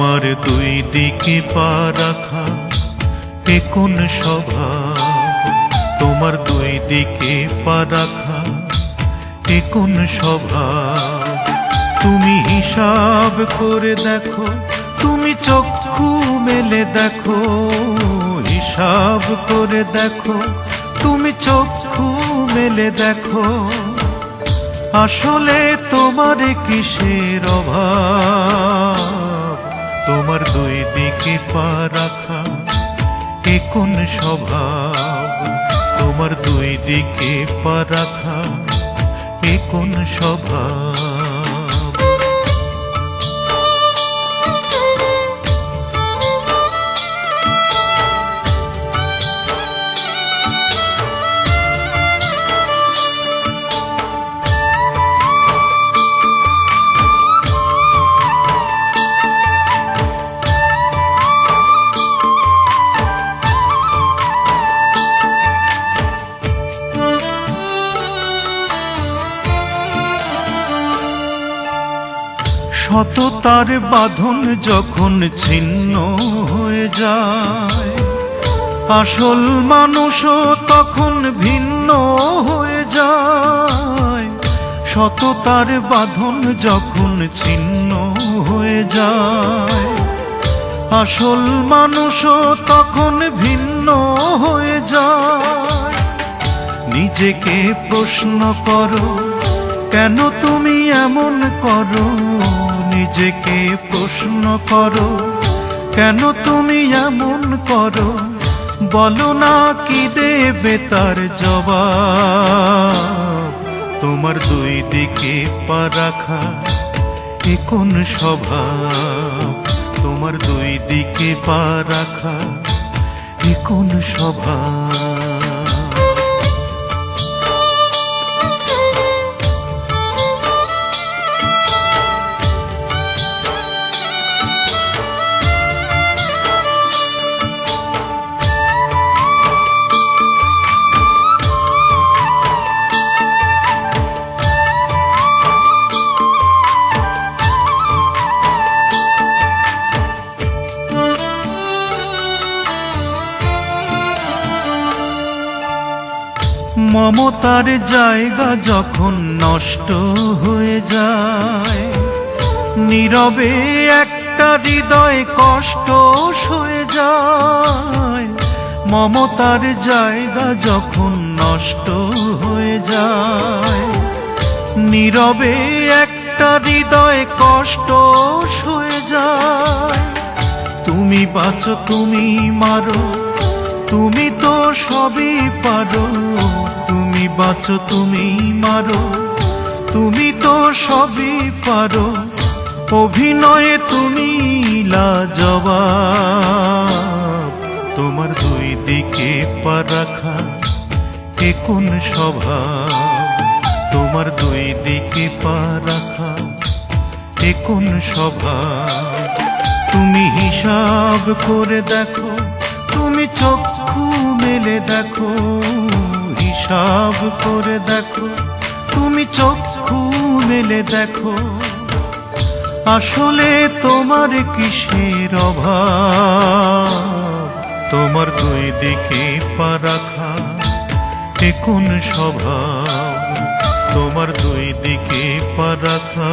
তোমার দুই দিকে পা রাখা এ কোন স্বভাব, তোমার দুই দিকে পা রাখা এ কোন স্বভাব। তুমি হিসাব করে দেখো, তুমি চক্ষু মেলে দেখো, হিসাব করে দেখো, তুমি চক্ষু মেলে দেখো, আসলে তোমার কিসের অভাব। তোমার দুই দিকে পা রাখা এ কোন স্বভাব, তোমার দুই দিকে পা রাখা এ কোন স্বভাব। সততার বাঁধন যখন ছিন্ন হয়ে যায়, আসল মানুষও তখন ভিন্ন হয়ে যায়। সততার বাঁধন যখন ছিন্ন হয়ে যায়, আসল মানুষও তখন ভিন্ন হয়ে যায়। নিজেকে প্রশ্ন করো, কেন তুমি এমন করো? নিজেকে প্রশ্ন করো, কেন তুমি এমন করো? বলো না কি দেবে তার জবাব। তোমার দুই দিকে পা রাখা এ কোন স্বভাব, তোমার দুই দিকে পা রাখা এ কোন স্বভাব। মমতার জায়গা যখন নষ্ট হয়ে যায়, নীরবে একটা হৃদয় কষ্ট সয়ে যায়। মমতার জায়গা যখন নষ্ট হয়ে যায়, নীরবে একটা হৃদয় কষ্ট সয়ে যায়। তুমি বাঁচো, তুমি মারো, তুমি তো সবই পারো। তুমি বাঁচো, তুমি মারো, তুমি তো সবই পারো। অভিনয়ে তুমি লাজবাব। তোমার দুই দিকে পা রাখা এ কোন স্বভাব, তোমার দুই দিকে পা রাখা এ কোন স্বভাব। তুমি হিসাব করে দেখো, তুমি চক্ষু মেলে দেখো, হিসাব করে দেখো, তুমি চক্ষু মেলে দেখো, আসলে তোমার কিসের অভাব। তোমার দুই দিকে পা রাখা এ কোন স্বভাব, তোমার দুই দিকে পা রাখা